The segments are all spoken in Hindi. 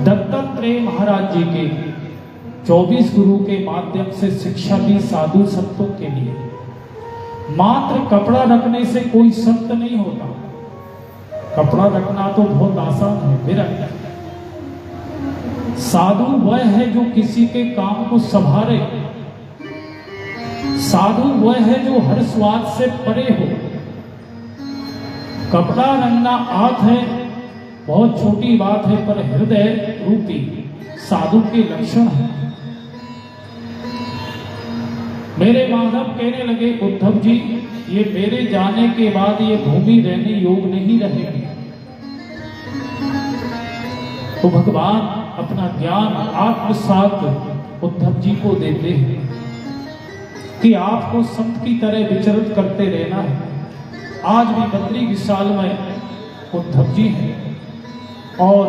दत्तात्रेय महाराज जी के 24 गुरु के माध्यम से शिक्षा दी साधु संतों के लिए। मात्र कपड़ा रखने से कोई संत नहीं होता। कपड़ा रखना तो बहुत आसान है, विरक्त। साधु वह है जो किसी के काम को संभाले। साधु वह है जो हर स्वार्थ से परे हो। कपड़ा रंगना आत है, बहुत छोटी बात है, पर हृदय रूपी साधु के लक्षण है। मेरे माधव कहने लगे, उद्धव जी, ये मेरे जाने के बाद ये भूमि रहने योग्य नहीं रहेगी। तो भगवान अपना ज्ञान आत्मसात उद्धव जी को देते हैं कि आपको संत की तरह विचरित करते रहना है। आज भी बद्री विशाल में उद्धव जी हैं और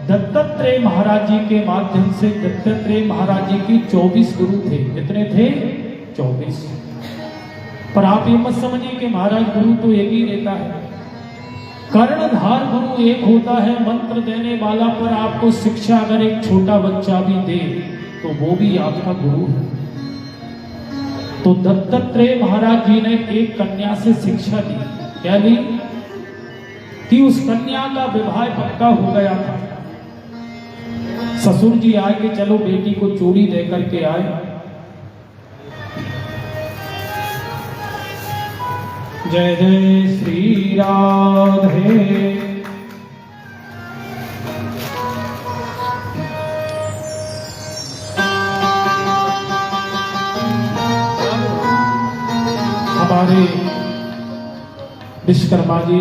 दत्तात्रेय महाराज जी के माध्यम से दत्तात्रेय महाराज जी की 24 गुरु थे। कितने थे? 24। पर आप ये मत समझिए कि महाराज गुरु तो एक ही रहता है। कर्णधार गुरु एक होता है, मंत्र देने वाला, पर आपको शिक्षा अगर एक छोटा बच्चा भी दे तो वो भी आपका गुरु है। तो दत्तात्रेय महाराज जी ने एक कन्या से शिक्षा दी। क्या ली? कि उस कन्या का विवाह पक्का हो गया था। ससुर जी आए कि चलो बेटी को चूड़ी दे करके आए। जय जय श्री राधे। हमारे विश्वकर्मा जी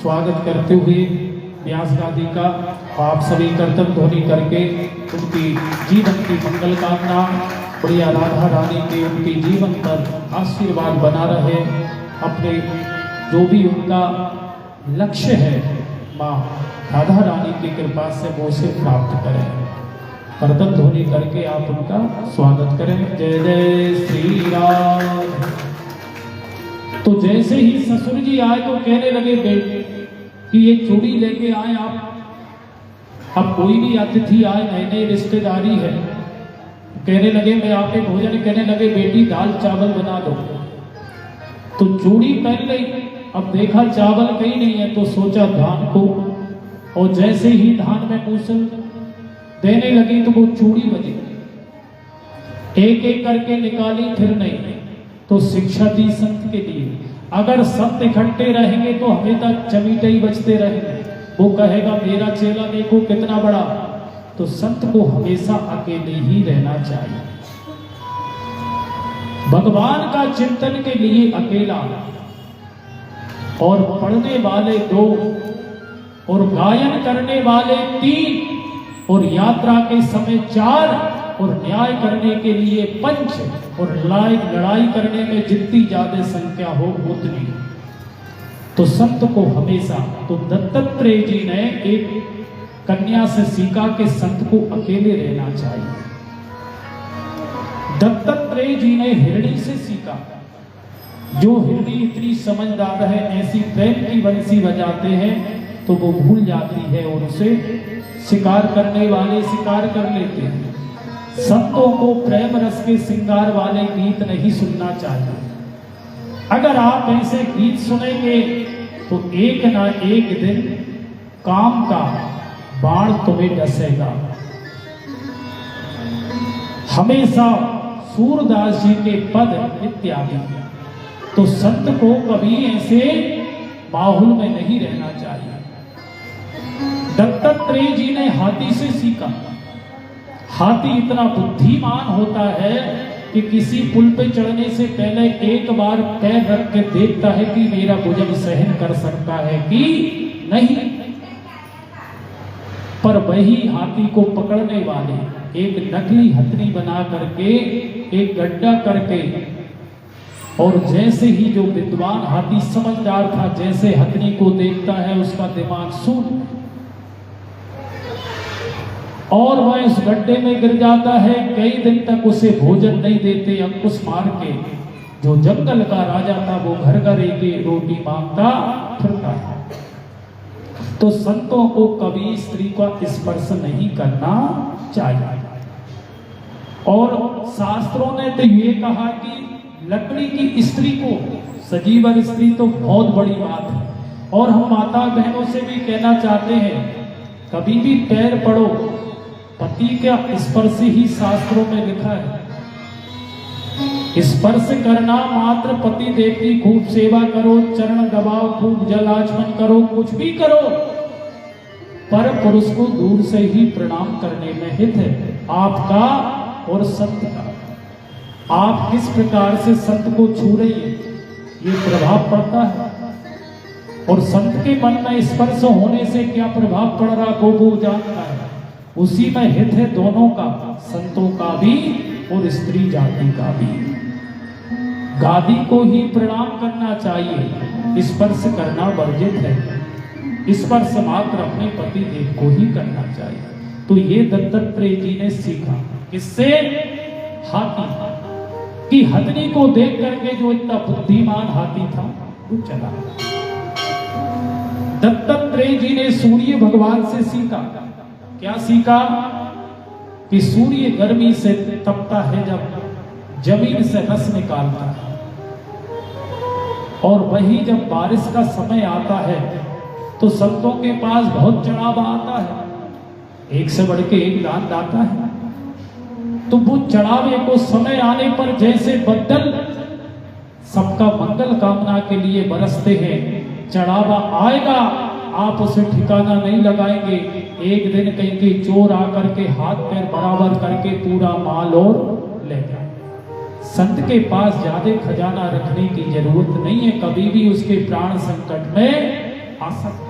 स्वागत करते हुए व्यास गादी का आप सभी कर्तव्य ध्वनि करके उनकी जीवन की मंगल कामना, बढ़िया राधा रानी के उनकी जीवन पर आशीर्वाद बना रहे। अपने जो भी उनका लक्ष्य है, माँ राधा रानी की कृपा से वो उसे प्राप्त करें। कर्तव्य ध्वनि करके आप उनका स्वागत करें। जय जय श्री राम। तो जैसे ही ससुर जी आए तो कहने लगे बेटे कि ये चूड़ी लेके आए आप। अब कोई भी अतिथि आए, नई नई रिश्तेदारी है, कहने लगे मैं आपके भोजन, कहने लगे बेटी दाल चावल बना दो। तो चूड़ी पहन ली। अब देखा चावल कहीं नहीं है तो सोचा धान को, और जैसे ही धान में मूसल देने लगी तो वो चूड़ी बजी। एक एक करके निकाली, फिर नहीं। तो शिक्षा दी संत के लिए, अगर संत इकट्ठे रहेंगे तो हमेशा चमीटे ही बचते रहेंगे। वो कहेगा मेरा चेला देखो कितना बड़ा। तो संत को हमेशा अकेले ही रहना चाहिए। भगवान का चिंतन के लिए अकेला, और पढ़ने वाले 2, और गायन करने वाले 3, और यात्रा के समय 4, और न्याय करने के लिए 5, और लड़ाई करने में जितनी ज्यादा संख्या हो उतनी। तो संत को हमेशा, तो दत्तात्रेय जी ने एक कन्या से सीखा कि संत को अकेले रहना चाहिए। दत्तात्रेय जी ने हिरणी से सीखा। जो हिरणी इतनी समझदार है, ऐसी प्रेम की बंसी बजाते हैं तो वो भूल जाती है और उसे शिकार करने वाले शिकार कर लेते हैं। संतों को प्रेम रस के श्रृंगार वाले गीत नहीं सुनना चाहिए। अगर आप ऐसे गीत सुनेंगे तो एक ना एक दिन काम का बाण तुम्हें डसेगा। हमेशा सूरदास जी के पद इत्यादि। तो संत को कभी ऐसे माहौल में नहीं रहना चाहिए। दत्तात्रेय जी ने हाथी से सीखा। हाथी इतना बुद्धिमान होता है कि किसी पुल पे चढ़ने से पहले एक बार पैर रख के देखता है कि मेरा वजन सहन कर सकता है कि नहीं। पर वही हाथी को पकड़ने वाले एक नकली हथनी बना करके एक गड्ढा करके, और जैसे ही जो विद्वान हाथी समझदार था, जैसे हथनी को देखता है उसका दिमाग शून्य, और वह इस गड्ढे में गिर जाता है। कई दिन तक उसे भोजन नहीं देते, अंकुश मार के। जो जंगल का राजा था वो घर घर एक रोटी मांगता फिरता है। तो संतों को कभी स्त्री का स्पर्श नहीं करना चाहिए। और शास्त्रों ने तो ये कहा कि लकड़ी की स्त्री को, सजीवन स्त्री तो बहुत बड़ी बात है। और हम माता बहनों से भी कहना चाहते हैं, कभी भी पैर पड़ो, पति का स्पर्श ही शास्त्रों में लिखा है। स्पर्श करना मात्र पति देव की खूब सेवा करो, चरण दबाओ, खूब जल आचमन करो, कुछ भी करो, पर पुरुष को दूर से ही प्रणाम करने में हित है आपका और संत का। आप किस प्रकार से संत को छू रही है ये प्रभाव पड़ता है। और संत के मन में स्पर्श होने से क्या प्रभाव पड़ रहा वो जानता है। उसी में हित है दोनों का, संतों का भी और स्त्री जाति का भी। गादी को ही प्रणाम करना चाहिए, स्पर्श करना वर्जित है। स्पर्श मात्र अपने पति देव को ही करना चाहिए। तो ये दत्तात्रेय जी ने सीखा किससे? हाथी की हथनी को देख करके जो इतना बुद्धिमान हाथी था वो चला। दत्तात्रेय जी ने सूर्य भगवान से सीखा। क्या सीखा? कि सूर्य गर्मी से तपता है, जब जमीन से रस निकालता है, और वही जब बारिश का समय आता है तो संतों के पास बहुत चढ़ावा आता है, एक से बढ़ के एक दान आता है। तो वो चढ़ावे को समय आने पर जैसे बदल सबका मंगल कामना के लिए बरसते हैं, चढ़ावा आएगा, आप उसे ठिकाना नहीं लगाएंगे। एक दिन कहीं के चोर आकर के हाथ पैर बराबर करके पूरा माल और ले जाए। संत के पास ज्यादा खजाना रखने की जरूरत नहीं है, कभी भी उसके प्राण संकट में आ सकते।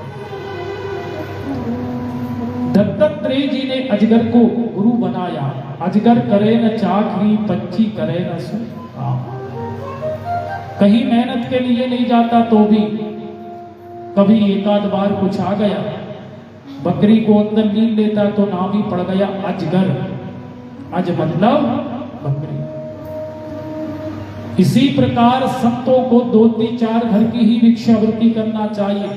दत्तात्रेय जी ने अजगर को गुरु बनाया। अजगर करे न चाकरी, पंछी करे न काम। कहीं मेहनत के लिए नहीं जाता तो भी कभी एक आध बार कुछ आ गया, बकरी को अंदर नील लेता तो नाम ही पड़ गया अजगर। अज मतलब बकरी। इसी प्रकार संतों को 2-4 घर की ही भिक्षावृत्ति करना चाहिए।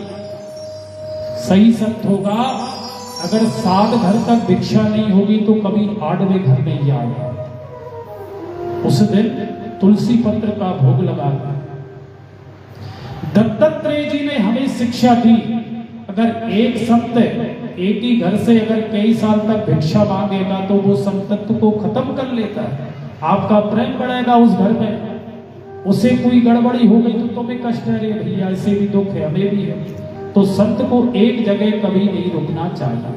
सही संत होगा, अगर 7 घर तक भिक्षा नहीं होगी तो कभी 8वें घर नहीं आएगा। उस दिन तुलसी पत्र का भोग लगाता। दत्तात्रेय जी ने हमें शिक्षा दी, अगर एक संत एक ही घर से अगर कई साल तक भिक्षा मांगेगा तो वो संतत्व को खत्म कर लेता है। आपका प्रेम बढ़ेगा उस घर में। उसे कोई गड़बड़ी हो गई तो तुम्हें कष्ट है, रे भैया ऐसे भी दुख है, हमें भी है। तो संत को एक जगह कभी नहीं रुकना चाहिए।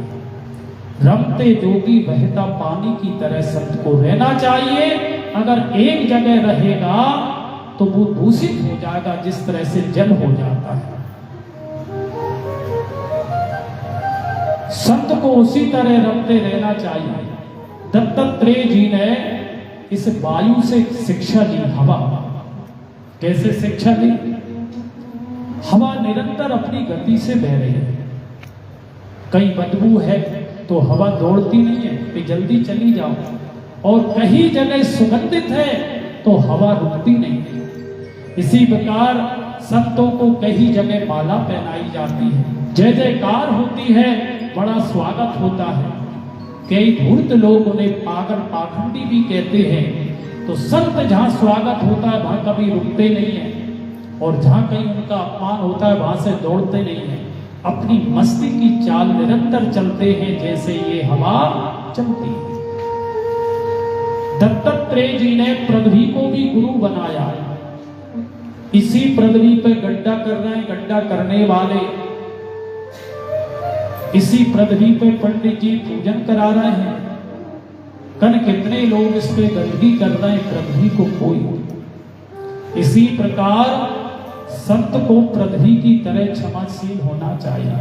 रमते जोगी बहता पानी की तरह संत को रहना चाहिए। अगर एक जगह रहेगा तो वो दूषित हो जाएगा, जिस तरह से जल हो जाता है। संत को उसी तरह रमते रहना चाहिए। दत्तात्रेय जी ने इस वायु से शिक्षा ली। हवा कैसे शिक्षा ली? हवा निरंतर अपनी गति से बह रही है। कहीं बदबू है तो हवा दौड़ती नहीं है कि जल्दी चली जाओ, और कहीं जगह सुगंधित है तो हवा रुकती नहीं है। इसी प्रकार संतों को कई जगह माला पहनाई जाती है, जय जयकार होती है, बड़ा स्वागत होता है। कई धूर्त लोग उन्हें पागल पाखंडी भी कहते हैं। तो संत जहां स्वागत होता है वहां कभी रुकते नहीं है, और जहां कहीं उनका अपमान होता है वहां से दौड़ते नहीं है। अपनी मस्ती की चाल निरंतर चलते हैं, जैसे ये हवा चलती है। दत्तात्रेय जी ने पृथ्वी को भी गुरु बनाया। इसी पृथ्वी पे गड्ढा कर रहे हैं, गड्ढा करने वाले इसी पृथ्वी पे पंडित जी पूजन करा रहे हैं। कन कितने लोग इस पे गंदगी कर रहे हैं, पृथ्वी को कोई। इसी प्रकार संत को पृथ्वी की तरह क्षमाशील होना चाहिए।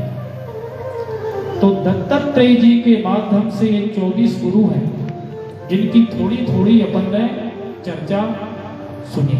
तो दत्तात्रेय जी के माध्यम से ये 24 गुरु हैं, जिनकी थोड़ी थोड़ी अपन ने चर्चा सुनी।